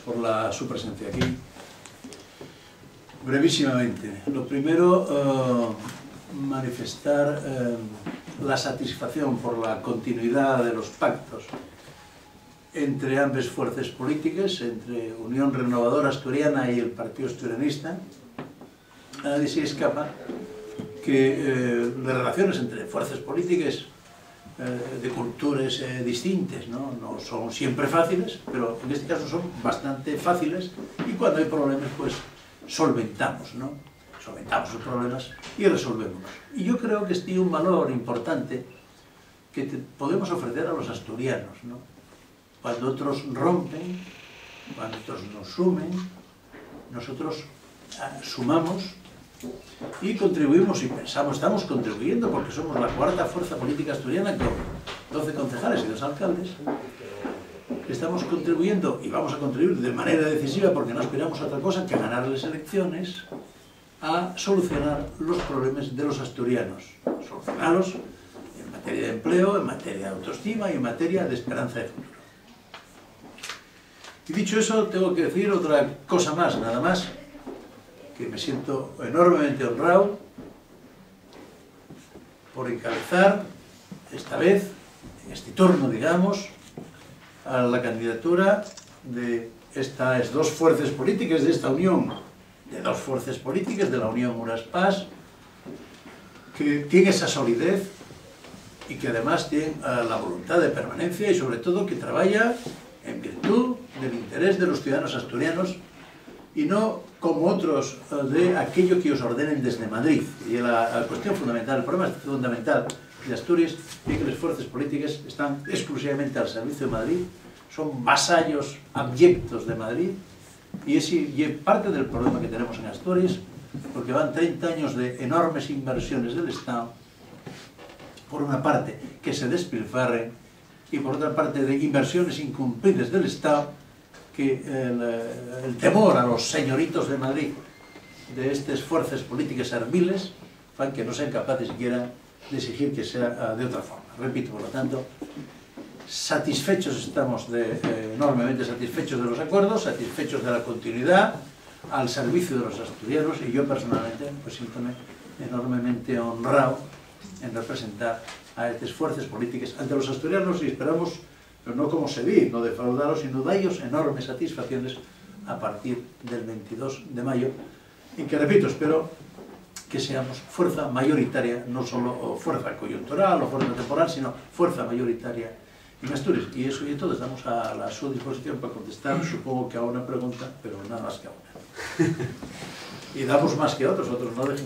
por su presencia aquí. Brevísimamente. Lo primero, manifestar la satisfacción por la continuidad de los pactos entre ambas fuerzas políticas, entre Unión Renovadora Asturiana y el Partido Asturianista. A nadie se escapa que las relaciones entre fuerzas políticas de culturas distintas no son siempre fáciles, pero en este caso son bastante fáciles, y cuando hay problemas pues solventamos los problemas y resolvemos. Y yo creo que este es un valor importante que podemos ofrecer a los asturianos, ¿no? Cuando otros rompen, cuando otros nos sumen, nosotros sumamos y contribuimos, y pensamos, estamos contribuyendo porque somos la cuarta fuerza política asturiana con 12 concejales y 2 alcaldes. Estamos contribuyendo y vamos a contribuir de manera decisiva, porque no aspiramos a otra cosa que a ganar las elecciones, a solucionar los problemas de los asturianos, solucionarlos en materia de empleo, en materia de autoestima y en materia de esperanza de futuro. Y dicho eso, tengo que decir otra cosa más, nada más, que me siento enormemente honrado por encabezar esta vez, en este turno, digamos, a la candidatura de estas dos fuerzas políticas, de esta unión de dos fuerzas políticas, de la Unión Unas-Pas, que tiene esa solidez y que además tiene la voluntad de permanencia y sobre todo que trabaja en virtud del interés de los ciudadanos asturianos y no como otros de aquello que os ordenen desde Madrid. Y la cuestión fundamental, el problema fundamental de Asturias es que las fuerzas políticas están exclusivamente al servicio de Madrid, son vasallos abyectos de Madrid, y es parte del problema que tenemos en Asturias, porque van 30 años de enormes inversiones del Estado, por una parte que se despilfarren, y por otra parte de inversiones incumplidas del Estado, que el temor a los señoritos de Madrid de estas fuerzas políticas serviles fan que no sean capaces siquiera de exigir que sea de otra forma. Repito, por lo tanto, satisfechos estamos, enormemente satisfechos de los acuerdos, satisfechos de la continuidad al servicio de los asturianos, y yo personalmente pues siéntome enormemente honrado en representar a estas fuerzas políticas ante los asturianos, y esperamos, pero no como se vi, no defraudaros, sino daros enormes satisfacciones a partir del 22 de mayo, y que, repito, espero que seamos fuerza mayoritaria, no solo fuerza coyuntural o fuerza temporal, sino fuerza mayoritaria en Asturias. Y eso y todo, estamos a su disposición para contestar, supongo que a una pregunta, pero nada más que a una. Y damos más que a otros no dejen.